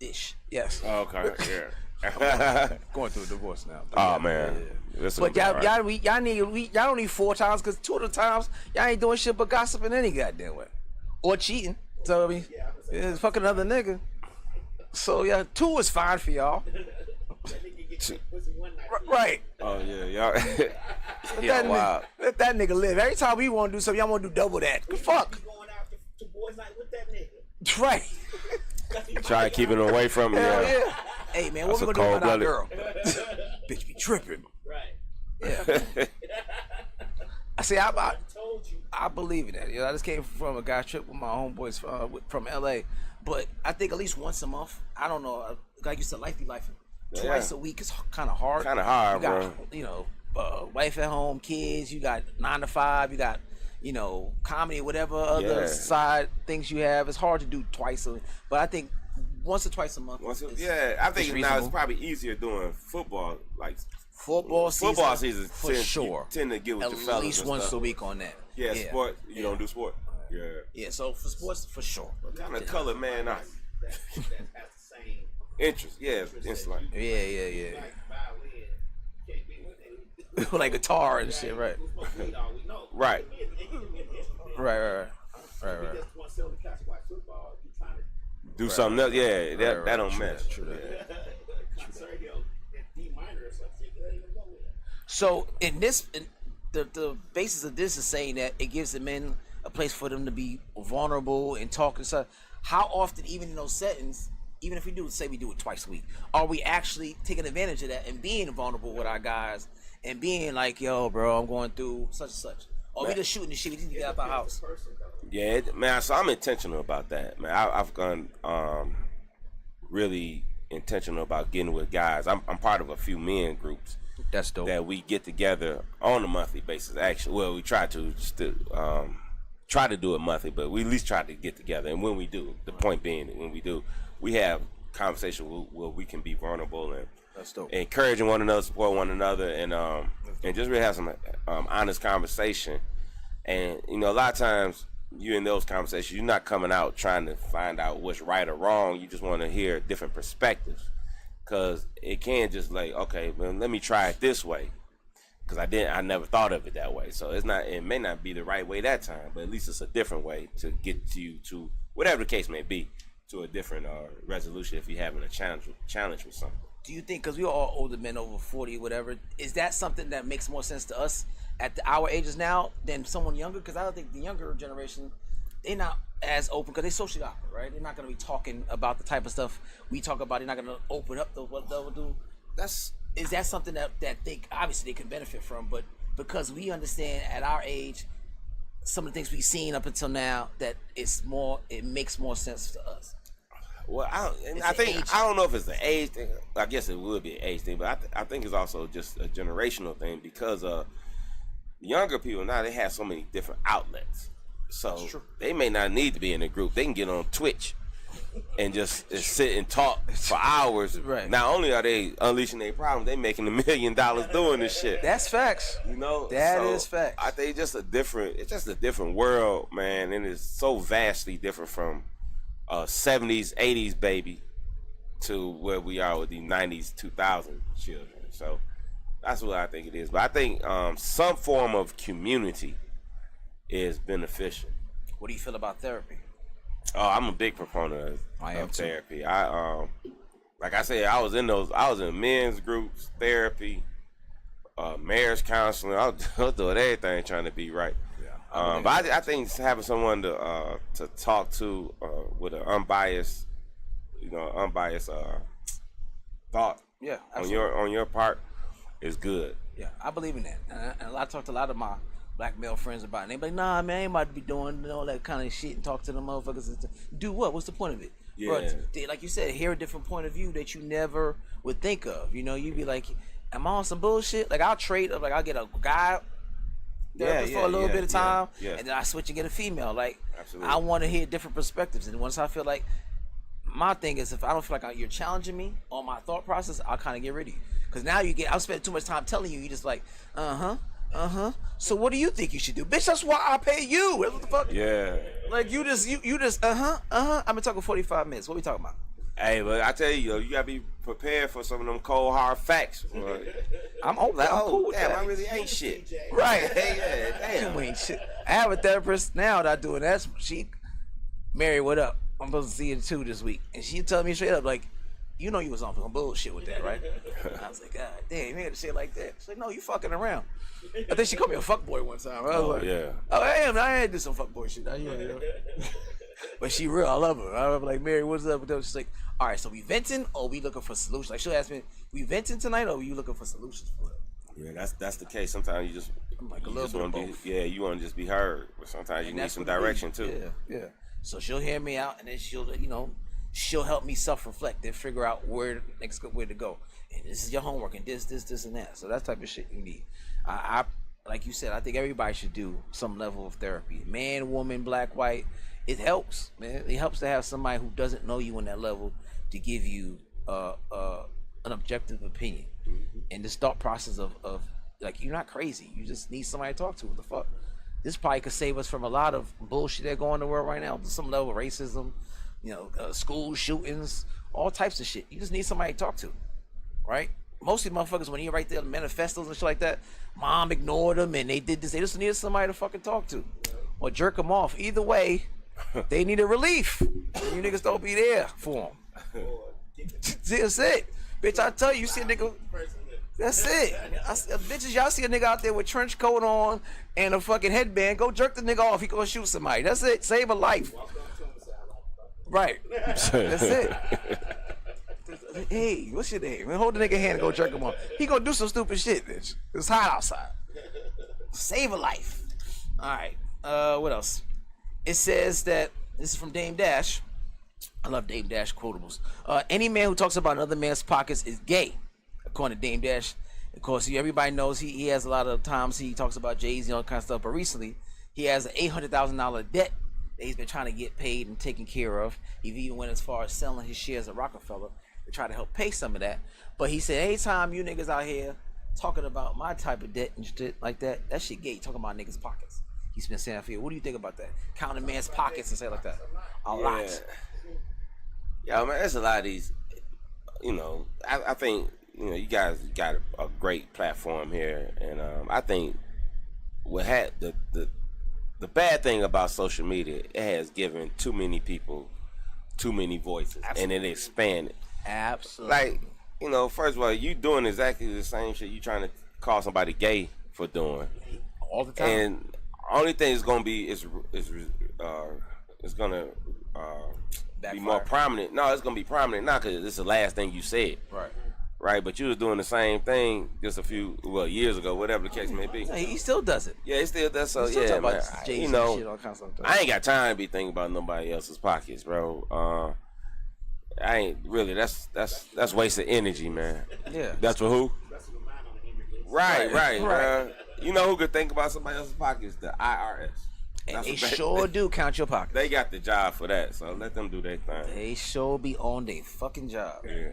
Ish. Yes. Oh, okay, yeah. Going through a divorce now. Oh man. This But will be all right. y'all don't need 4 times, because 2 of the times y'all ain't doing shit but gossiping any goddamn way, or cheating. So I mean, it's fucking another nigga. So yeah, 2 is fine for y'all. Right. Oh yeah, y'all. Let that nigga live. Every time we want to do something, y'all want to do double that. Fuck. Going out to boys' night with that nigga. Right. Try to keep it away from me. Hell Yeah. yeah. Hey man, what That's we a gonna do with our cold-blooded- girl? Bitch be tripping. Right. Yeah. I say I told you. I believe in that. You know, I just came from a guy trip with my homeboys from LA, but I think at least once a month. I don't know. Like you said, life be life. Twice a week is kind of hard. Kind of hard, you got, bro. You know, wife at home, kids. You got 9 to 5. You got, comedy, whatever other side things you have. It's hard to do twice but I think once or twice a month. I think now it's probably easier doing football, like football season for sure. Tend to get with the fellas at least once a week on that. Yeah, sport. You don't do sport. Yeah. So for sports, for sure. What kind of color man are you? That has the same interest. Yeah, it's like yeah. Like guitar and shit, right? Right. Do something else, that don't match. True. So the basis of this is saying that it gives the men a place for them to be vulnerable and talk and stuff. How often, even in those settings, even if we do it twice a week, are we actually taking advantage of that and being vulnerable with our guys and being like, yo, bro, I'm going through such and such? Or we just shooting the shit, we need to get out the house. Yeah, man, so I'm intentional about that, man. I've gone really intentional about getting with guys. I'm part of a few men groups. That's dope. That we get together on a monthly basis. Actually, well, we try to do it monthly, but we at least try to get together. And when we do, the point being that when we do, we have conversation where we can be vulnerable and that's dope. Encouraging one another, support one another, and just really have some honest conversation. And a lot of times you in those conversations, you're not coming out trying to find out what's right or wrong. You just want to hear different perspectives. Cause it can just like, okay, well, let me try it this way. Cause I never thought of it that way. So it may not be the right way that time, but at least it's a different way to get you to whatever the case may be, to a different resolution if you're having a challenge with something. Do you think, because we're all older men over 40, whatever, is that something that makes more sense to us at our ages now than someone younger? Because I don't think the younger generation, they're not as open because they're socially awkward, right? They're not going to be talking about the type of stuff we talk about. They're not going to open up what they'll do. Is that something that they obviously they can benefit from, but because we understand at our age some of the things we've seen up until now, that it makes more sense to us. Well, I don't know if it's the age thing. I guess it would be an age thing, but I think it's also just a generational thing because younger people now, they have so many different outlets. So they may not need to be in a group. They can get on Twitch and just sit and talk for hours. Right. Not only are they unleashing their problems, they making $1 million doing this shit. That's facts. That is facts. I think it's just a different world, man, and it's so vastly different from 70s, 80s baby to where we are with the 90s, 2000 children. So that's what I think it is. But I think some form of community is beneficial. What do you feel about therapy? Oh, I'm a big proponent of therapy. I like I said, I was in men's groups, therapy, marriage counseling. I was doing everything trying to be right. Yeah. But I think having someone to talk to with an unbiased thought on your part is good. Yeah, I believe in that. And I talked to a lot of my black male friends about it. And they be like, nah, man, I ain't about to be doing all that kind of shit and talk to them motherfuckers. Do what? What's the point of it? Yeah. But, like you said, hear a different point of view that you never would think of. You'd be like, am I on some bullshit? Like, I'll trade up. Like, I'll get a guy for a little bit of time, and then I switch and get a female. Like, absolutely. I want to hear different perspectives. And once I feel like, my thing is, if I don't feel like you're challenging me on my thought process, I'll kind of get rid of you. Because now I've spent too much time telling you, just like, so what do you think you should do? Bitch, that's why I pay you. What the fuck? Yeah. Like, you just, I've been talking 45 minutes. What we talking about? Hey, but I tell you, you gotta be prepared for some of them cold, hard facts. I'm cool with damn, that. I really ain't shit. Right. Hey, damn. You ain't shit. I have a therapist now that I do, and that's, Mary, what up? I'm supposed to see you too this week. And she told me straight up, like, you know you was on some bullshit with that, right? I was like, God damn, you had to say it like that. She's like, no, you fucking around. I think she called me a fuckboy one time. I was like, yeah. Oh, I had to do some fuckboy shit. But she real, I love her. I was like, Mary, what's up with that? She's like, all right, so we venting or we looking for solutions? Like, she'll ask me, we venting tonight or are you looking for solutions for it? Yeah, that's the case. Sometimes you just, I'm like, you want to just be heard. But sometimes you need some direction too. Yeah. So she'll hear me out, and then she'll help me self-reflect and figure out where to go. And this is your homework, and this, and that. So that type of shit you need. I like you said, I think everybody should do some level of therapy. Man, woman, black, white. It helps, man. It helps to have somebody who doesn't know you on that level to give you an objective opinion. And this thought process of like, you're not crazy. You just need somebody to talk to. What the fuck? This probably could save us from a lot of bullshit that go on in the world right now. Some level of racism, school shootings, all types of shit. You just need somebody to talk to, right? Most of these motherfuckers, when you write their manifestos and shit like that, mom ignored them and they did this. They just needed somebody to fucking talk to or jerk them off. Either way, they need a relief. You niggas don't be there for them. That's it. Bitch, I tell you, you see a nigga. That's it. Bitches, y'all see a nigga out there with trench coat on and a fucking headband. Go jerk the nigga off. He gonna shoot somebody. That's it. Save a life. Right. That's it. Hey, what's your name? Man, hold the nigga hand and go jerk him off. He gonna do some stupid shit, bitch. It's hot outside. Save a life. All right. What else? It says that this is from Dame Dash. I love Dame Dash quotables. Any man who talks about another man's pockets is gay, according to Dame Dash. Of course, everybody knows he has a lot of times he talks about Jay-Z and all kind of stuff. But recently, he has an $800,000 debt that he's been trying to get paid and taken care of. He even went as far as selling his shares of Rockefeller to try to help pay some of that. But he said, anytime you niggas out here talking about my type of debt and shit like that, that shit gay. Talking about niggas' pockets. He's been saying for you. What do you think about that? Counting a man's pockets and say like that. A lot. Yeah, man, there's a lot of these. I think you guys got a great platform here, and I think what had the bad thing about social media, it has given too many people too many voices. Absolutely. And it expanded. Absolutely. Like, first of all, you doing exactly the same shit you trying to call somebody gay for doing all the time. And only thing is gonna be is gonna be more prominent. No, it's gonna be prominent now because it's the last thing you said. Right, but you was doing the same thing just a few years ago, whatever the case may be. Yeah, he still does it. Yeah, he still does. So yeah, man. Shit, all kinds of stuff. I ain't got time to be thinking about nobody else's pockets, bro. I ain't really. That's wasted energy, man. Yeah. That's for who? Right. You know who could think about somebody else's pockets? The IRS. And they sure do count your pockets. They got the job for that, so let them do their thing. They sure be on their fucking job. Yeah.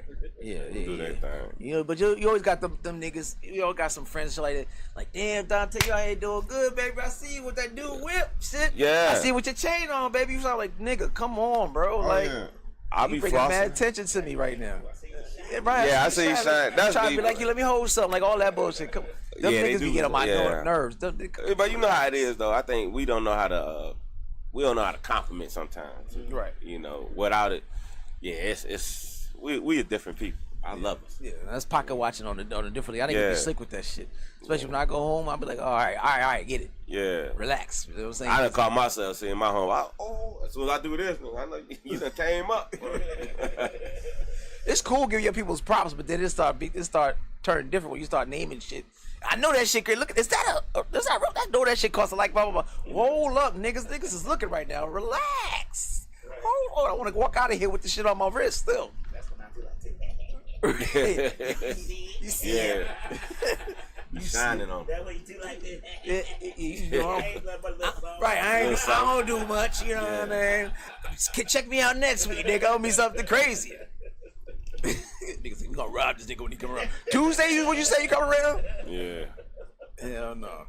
Do their thing. But you always got them niggas. You always got some friends like that. Like, damn, Dante, you out here doing good, baby. I see you with that dude whip shit. Yeah. I see you with your chain on, baby. You sound like, nigga, come on, bro. I'll be bringing flossing. Mad attention to me right now. Right. Yeah, I see you shine. That's trying to deep. be like, you let me hold something, like all that bullshit. Them niggas be getting on my nerves. But you know how it is, though. I think we don't know how to. We don't know how to compliment sometimes. Right. Without it, we are different people. I love it. Yeah, that's pocket watching on a different. I didn't be slick with that shit. Especially when I go home, I'll be like, all right, get it. Yeah. Relax. You know what I'm saying? I done caught myself seeing my home. As soon as I do this, I know you done came up. It's cool giving your people's props, but then it start turning different when you start naming shit. I know that shit. Look, is that real? I know that shit costs like blah blah blah. Hold up, niggas is looking right now. Relax. Hold on, I want to walk out of here with the shit on my wrist still. That's when I feel like You see it. You shining on. that way you do like that. I don't do much. You know what I mean? Check me out next week. They owe me something crazy. Niggas say, we gonna rob this nigga when he come around. Tuesday, what you say you come around? Yeah. Hell no.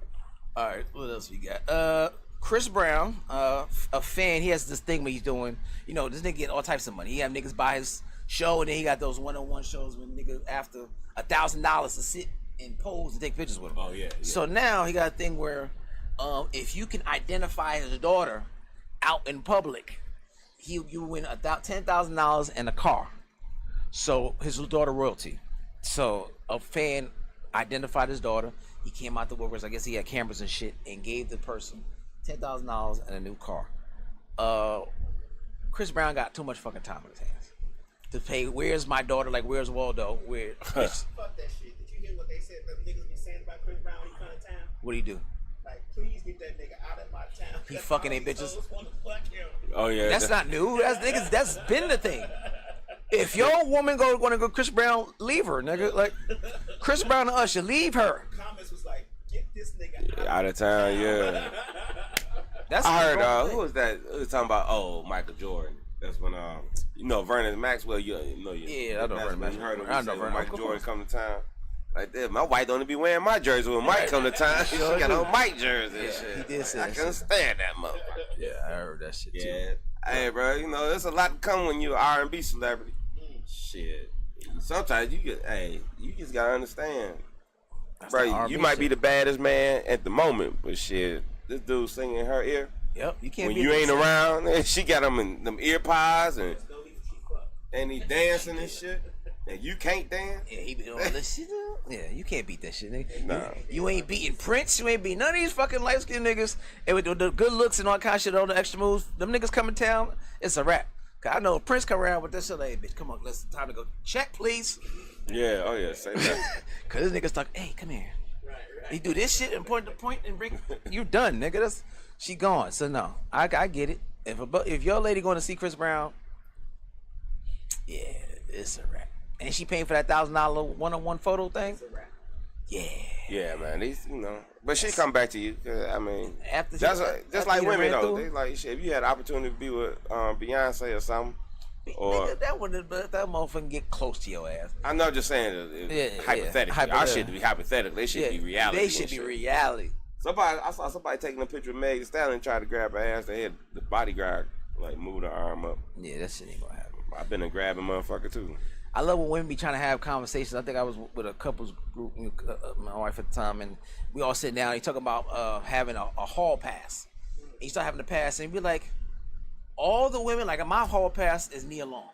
All right, what else we got? Chris Brown, a fan, he has this thing where he's doing, this nigga get all types of money. He have niggas buy his show, and then he got those one-on-one shows with niggas after $1,000 to sit and pose and take pictures with him. Oh, yeah. So now he got a thing where if you can identify his daughter out in public, you win $10,000 and a car. So his daughter royalty. So a fan identified his daughter. He came out the woodworks. I guess he had cameras and shit, and gave the person $10,000 and a new car. Chris Brown got too much fucking time in his hands to pay. Where's my daughter? Like, where's Waldo? Where? Fuck that shit. Did you hear what they said? The niggas be saying about Chris Brown when he come to town. What do you do? Like, please get that nigga out of my town. He fucking ain't bitches. Fuck him. Oh yeah. That's not new. That's niggas. That's been the thing. If your woman want to go Chris Brown, leave her, nigga. Like Chris Brown and Usher, leave her. Comments was like, Get this nigga out of town, yeah. That's I the wrong heard, thing. who was that? Who was talking about, Michael Jordan. That's when, Vernon Maxwell, Yeah, I know Vernon Maxwell. Maxwell. You heard him I say know when Vernon, Michael of Jordan course. come to town. Like that, my wife don't even be wearing my jersey when Mike come to town. She got on Mike jersey and shit. he did say I that can't shit. stand that motherfucker. Yeah, I heard that shit too. Yeah. Hey, bro, there's a lot to come when you're an R&B celebrity. Shit. Sometimes you just gotta understand. That's Bro, the you R&B might be shit. the baddest man at the moment, but shit, this dude singing in her ear. Yep, you can't. When be you a- ain't around, and she got them in them ear pods and he dancing and shit, and you can't dance. Yeah, he be doing all this shit. Yeah, you can't beat that shit, nigga. Nah. You ain't beating Prince. You ain't beating none of these fucking light skinned niggas. And with the good looks and all kind of shit, all the extra moves, them niggas come in town, it's a wrap. Cause I know Prince come around with that shit like, hey, bitch, come on, let's time to go check, please. Yeah, oh yeah, say that. Cause this niggas talk, hey, come here. He do this shit and point to point and bring you done, nigga. She gone. So no, I get it. If your lady going to see Chris Brown, yeah, it's a wrap. And she paying for that $1,000 one-on-one photo thing. Yeah. Yeah, man, these but she come back to you. 'Cause, I mean, After that's after just like you done women ran though. through. They like shit. If you had the opportunity to be with Beyonce or something, or Nigga, that motherfucker get close to your ass. I'm not just saying hypothetically. Our shit to be hypothetical. They should be reality. They and should be shit. reality. I saw somebody taking a picture of Meg Thee Stallion trying to grab her ass. They had the bodyguard like move her arm up. Yeah, that shit ain't gonna happen. I've been a grabbing motherfucker too. I love when women be trying to have conversations. I think I was with a couples group, my wife at the time, and we all sit down. They talking about having a hall pass. And you start having the pass, and be like, all the women, like my hall pass is Nia Long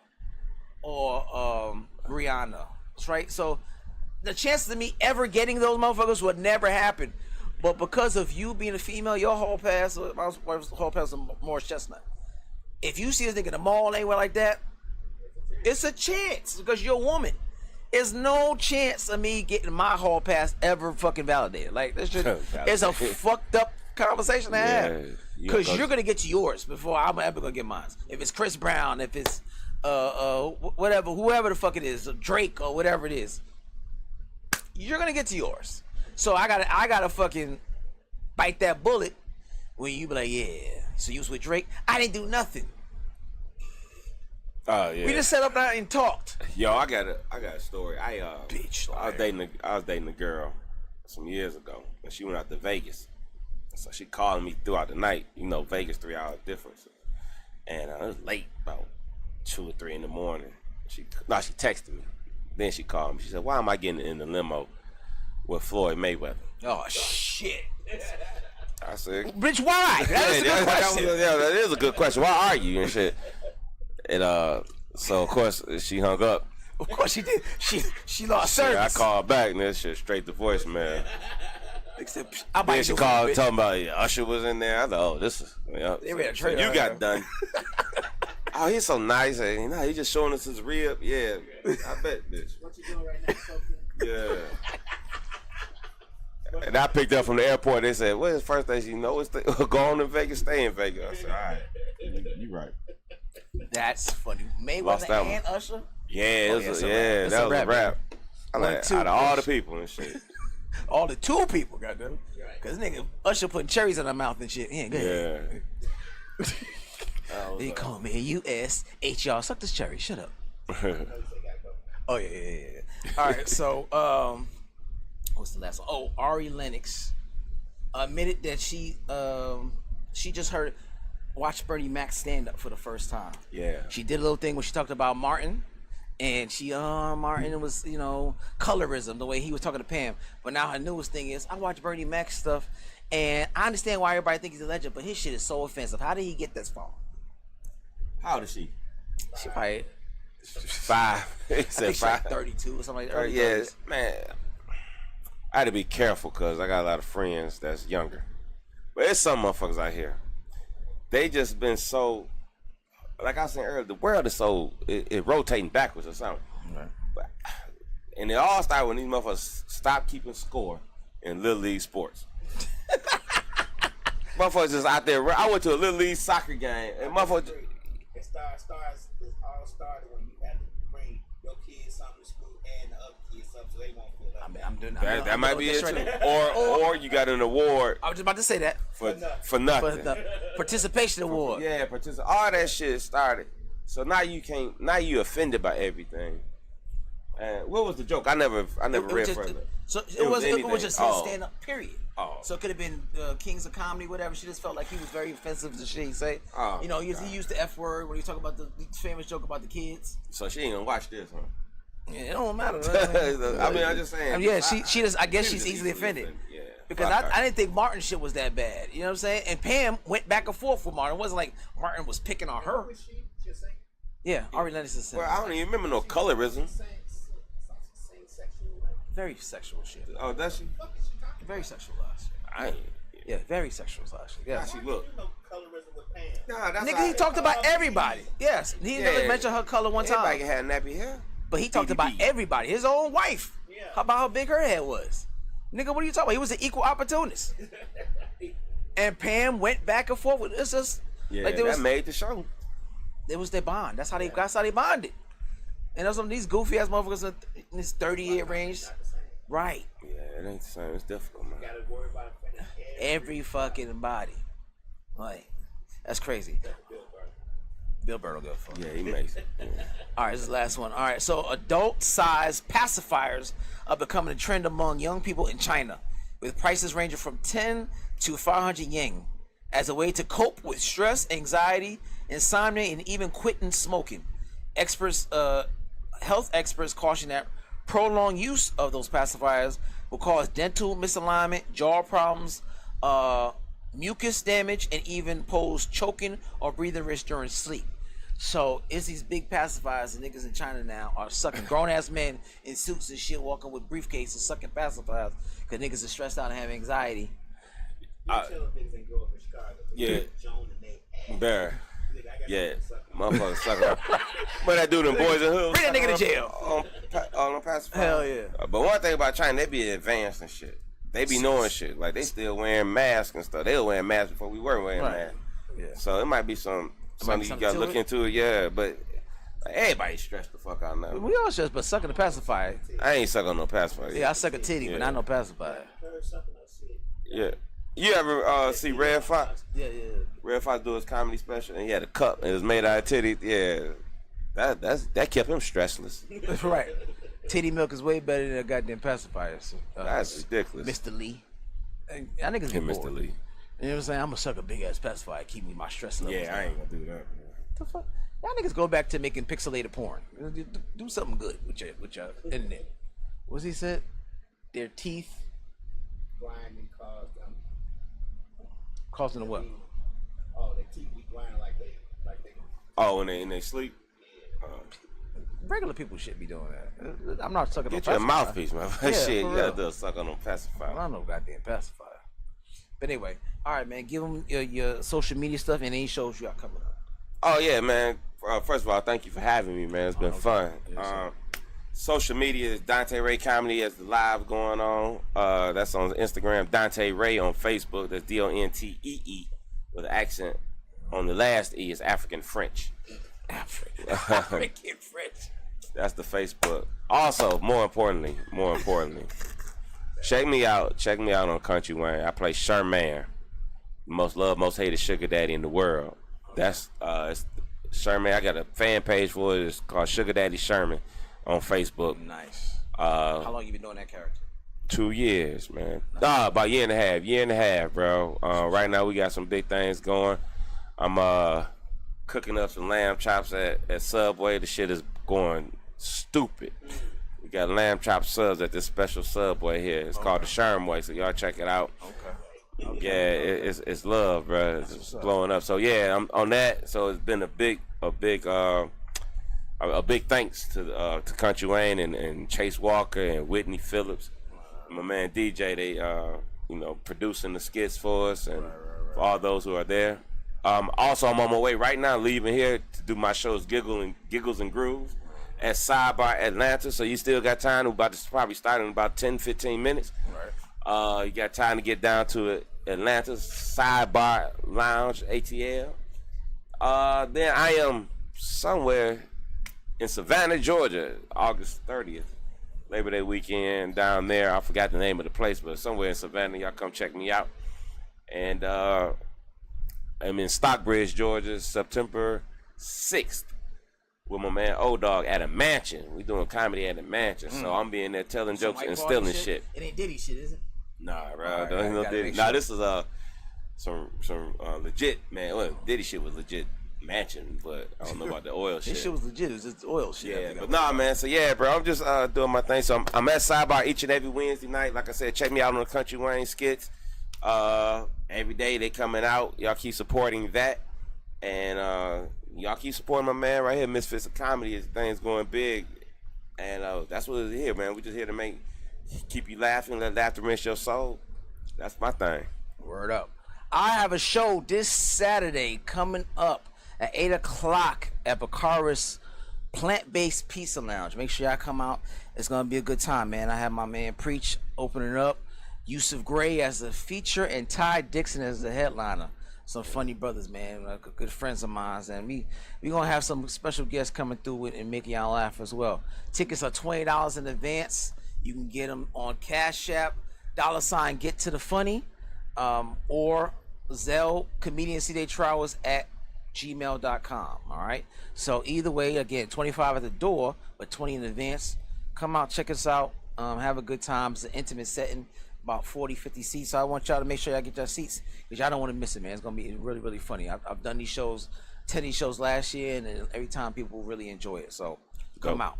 or Rihanna, right? So the chances of me ever getting those motherfuckers would never happen. But because of you being a female, your hall pass, my wife's hall pass is Morris Chestnut. If you see this nigga in the mall anywhere like that, it's a chance because you're a woman. There's no chance of me getting my hall pass ever fucking validated. Like that's just it's a fucked up conversation to have. Because you're gonna get to yours before I'm ever gonna get mine. If it's Chris Brown, if it's whoever the fuck it is, Drake or whatever it is, you're gonna get to yours. So I gotta fucking bite that bullet when you be like, yeah. So you was with Drake. I didn't do nothing. Oh yeah. We just sat up there and talked. Yo, I got a story. Bitch. I was dating a girl some years ago, and she went out to Vegas. So she called me throughout the night. Vegas 3 hours difference, and it was late, about 2 or 3 in the morning. She texted me. Then she called me. She said, "Why am I getting in the limo with Floyd Mayweather?" Oh shit. I said, Bitch, why? That's a good question. That is a good question. Why are you and shit? And so of course she hung up. Of course she did. She lost I service. called back and that shit straight to voicemail. Except Then she called talking about Usher was in there. I thought, oh, this is They ready to so trade you her. got done. Oh, he's so nice. And, he's just showing us his rib. Yeah, I bet, bitch. What you doing right now, Sophie? Yeah. And I picked up from the airport. They said, "What's the first thing you know? It's go on to Vegas, stay in Vegas." I said, "All right, you right." That's funny. Lost Mayweather that one. and Usher. Yeah, Oh, that yeah, was it's a a wrap, wrap. I One, like two, out of all the push. people and shit. All the 2 people, goddamn. Cause nigga Usher putting cherries in her mouth and shit. Yeah, good. Yeah. They call me USH, y'all. Suck this cherry. Shut up. Oh yeah. All right, so what's the last one? Oh, Ari Lennox admitted that she just watched Bernie Mac stand up for the first time. Yeah. She did a little thing where she talked about Martin, and Martin was colorism the way he was talking to Pam. But now her newest thing is I watch Bernie Mac stuff, and I understand why everybody thinks he's a legend, but his shit is so offensive. How did he get this far? How old is she? She probably 5. He I said think she's like 5. 32 or something like that. Yeah, man. I had to be careful because I got a lot of friends that's younger. But there's some motherfuckers out here. They just been so, like I was saying earlier, the world is so, it rotating backwards or something. Right. And it all started when these motherfuckers stopped keeping score in Little League sports. Motherfuckers just out there. I went to a Little League soccer game and motherfuckers. It all started when you had to bring your kids something to school and the other kids something so they won't feel like I'm That might be it too. Right. Or you got an award I was just about to say that. for For nothing. the participation award. Yeah, all that shit started. So now you offended by everything. And what was the joke? I never read further. So it was just his Oh. stand up period. Oh. So it could have been Kings of Comedy, whatever. She just felt like he was very offensive to shit he say. Oh, You know, he used the F word when he talked about the famous joke about the kids. So she ain't gonna watch this, huh? Yeah, it don't matter. I mean, I'm just saying. I mean, yeah, she just. I guess she's just easily offended. Yeah. Because Fuck her. I didn't think Martin shit was that bad. You know what I'm saying? And Pam went back and forth with Martin. It wasn't like Martin was picking on her. Was she just saying Yeah, Ari Lennox is Well, I don't even remember no colorism. same sexual? Like, very sexual shit. Oh, does she? what is she talking Very sexualized. I ain't. Yeah, very sexualized. Yeah. How she look? about? You know colorism with Pam. Nah, that's Nigga, he talked about everybody. Yes, he never Yeah. mentioned her color one Everybody time. can have nappy hair. But he talked about BBB. everybody. His own wife. Yeah. How about how big her head was? Nigga, what are you talking about? He was an equal opportunist. And Pam went back and forth with it's just Yeah, like there was that made the show. it was their bond. That's how they bonded. And there's some of these goofy ass motherfuckers in this 30-year range. Right. Yeah, it ain't the same. It's difficult, man. Gotta worry about Every fucking body. Like, that's crazy. Bill Burr don't give a fuck. Yeah, he makes it. Yeah. All right, this is the last one. All right, so adult-sized pacifiers are becoming a trend among young people in China, with prices ranging from 10 to 500 yen, as a way to cope with stress, anxiety, insomnia, and even quitting smoking. Health experts caution that prolonged use of those pacifiers will cause dental misalignment, jaw problems, mucus damage, and even pose choking or breathing risk during sleep. So it's these big pacifiers and niggas in China now are sucking grown ass men in suits and shit walking with briefcases sucking pacifiers because niggas are stressed out and have anxiety. You tell them niggas ain't grow up in Chicago. Yeah. Joan and they ass. Bear. Nigga, I got Yeah. nothing to suck on. Motherfucker sucker. But that dude in Boys and Hoods. Bring that nigga to jail. On pacifier. Hell yeah. But one thing about China, they be advanced and shit. They be knowing shit. Like, they still wearing masks and stuff. They were wearing masks before we were wearing Right. masks. Yeah. So it might be something you something gotta to look it? into it, yeah. But like, everybody stressed the fuck out now. We all stressed, but sucking a pacifier. I ain't suck on no pacifier. Yeah, I suck a titty, but Yeah. not no pacifier. Heard something I said. Yeah. You ever see Red Fox? Yeah, yeah. Red Fox do his comedy special, and he had a cup, and it was made out of titty. Yeah, that kept him stressless. That's right. Titty milk is way better than a goddamn pacifier. So, That's ridiculous. Mr. Lee. And y'all niggas Hey, get Mr. bored. Lee. You know what I'm saying? I'm gonna suck a big ass pacifier, keep me my stress levels. Yeah, I ain't gonna do that. The fuck? Y'all niggas go back to making pixelated porn. Do something good with your internet. What's he said? Their teeth Blind and caused them. causing a what? Oh, their teeth be blind like they. Oh, when they sleep, Regular people should be doing that. I'm not sucking get no your pacifier. mouthpiece, man. Yeah, Shit, for you gotta real. do a suck on them I pacifier. don't know goddamn pacifier. But anyway, all right, man. Give them your social media stuff and any shows you got coming up. Oh yeah, man. First of all, thank you for having me, man. It's been fun. Yes, sir. Social media is Dante Ray Comedy has the live going on. That's on Instagram. Dante Ray on Facebook. That's DONTEE with an accent on the last E. Is African French. African French. That's the Facebook. Also, more importantly, check me out. Check me out on Country Wayne. I play Sherman, most loved, most hated sugar daddy in the world. That's it's Sherman. I got a fan page for it. It's called Sugar Daddy Sherman on Facebook. Nice. How long you been doing that character? 2 years, man. About a year and a half, bro. Right now we got some big things going. I'm cooking up some lamb chops at Subway. The shit is going stupid. We got lamb chop subs at this special Subway here. It's called the Sherm Way, so y'all check it out. Okay. Yeah, it's love, bro. It's blowing up. So yeah, I'm on that. So it's been a big thanks to Country Wayne and Chase Walker and Whitney Phillips, and my man DJ. They producing the skits for us and for all those who are there. Also, I'm on my way right now, leaving here to do my shows Giggles and Grooves at Sidebar Atlanta. So you still got time. We're about to probably start in about 10-15 minutes. Right. You got time to get down to it. Atlanta Sidebar Lounge, ATL. Then I am somewhere in Savannah, Georgia, August 30th. Labor Day weekend down there. I forgot the name of the place, but somewhere in Savannah. Y'all come check me out. And I'm in Stockbridge, Georgia, September 6th with my man O-Dog at a mansion. We doing comedy at a mansion. So I'm being there telling jokes and stealing shit. It ain't Diddy shit, is it? Nah, bro. Right, No Diddy. Nah, this is some legit, man. Well, Diddy shit was legit mansion, but I don't know about the oil shit. This shit was legit. It was just oil shit. Yeah, but nah, man. So yeah, bro, I'm just doing my thing. So I'm at Sidebar each and every Wednesday night. Like I said, check me out on the Country Wayne skits. Every day they coming out. Y'all keep supporting that, and y'all keep supporting my man right here, Misfits of Comedy. His thing's going big, and that's what it's here, man. We just here to keep you laughing, let laughter rinse your soul. That's my thing. Word up. I have a show this Saturday coming up at 8 o'clock at Baccaris Plant-Based Pizza Lounge. Make sure y'all come out. It's going to be a good time, man. I have my man Preach opening up. Yusuf Gray as the feature and Ty Dixon as the headliner. Some funny brothers, man, good friends of mine, and we gonna have some special guests coming through it and making y'all laugh as well. Tickets are $20 in advance. You can get them on Cash App, $ Get to the Funny, or Zelle Comedian C.J. Trowers at gmail.com. All right. So either way, again, 25 at the door, but 20 in advance. Come out, check us out, have a good time. It's an intimate setting. About 40, 50 seats. So I want y'all to make sure y'all get your seats because y'all don't want to miss it, man. It's going to be really, really funny. I've done these shows, 10 of these shows last year, and every time people really enjoy it. So come out.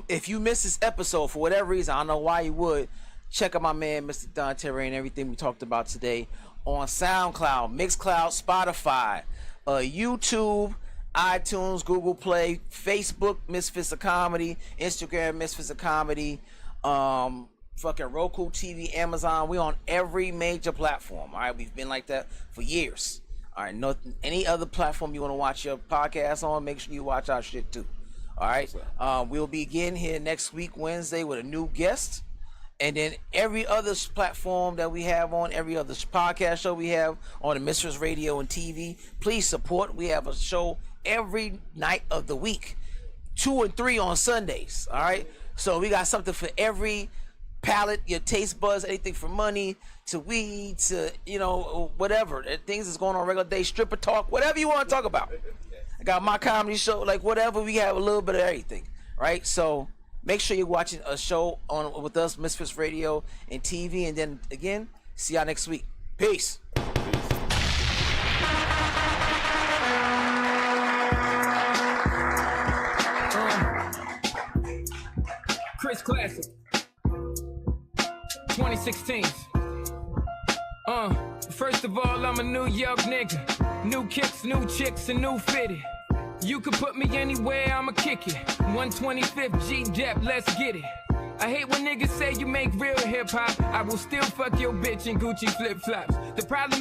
If you missed this episode for whatever reason, I don't know why you would, check out my man, Mr. Don Terry, and everything we talked about today on SoundCloud, Mixcloud, Spotify, YouTube, iTunes, Google Play, Facebook, Misfits of Comedy, Instagram, Misfits of Comedy, fucking Roku TV, Amazon. We on every major platform. All right, we've been like that for years. All right, any other platform you want to watch your podcast on, make sure you watch our shit too. All right, we'll be again here next week Wednesday with a new guest, and then every other platform that we have on, every other podcast show we have on the Mistress Radio and TV. Please support. We have a show every night of the week, 2 and 3 on Sundays. All right, so we got something for every palate, your taste buds, anything from money to weed to, whatever. Things that's going on regular day, stripper talk, whatever you want to talk about. I got my comedy show, like whatever, we have a little bit of everything, right? So make sure you're watching a show on with us, Misfits Radio and TV, and then again, see y'all next week. Peace. Chris Classic 2016. First of all, I'm a New York nigga. New kicks, new chicks, and new fitted. You can put me anywhere, I'ma kick it. 125th G-Dep, let's get it. I hate when niggas say you make real hip-hop. I will still fuck your bitch in Gucci flip-flops. The problem is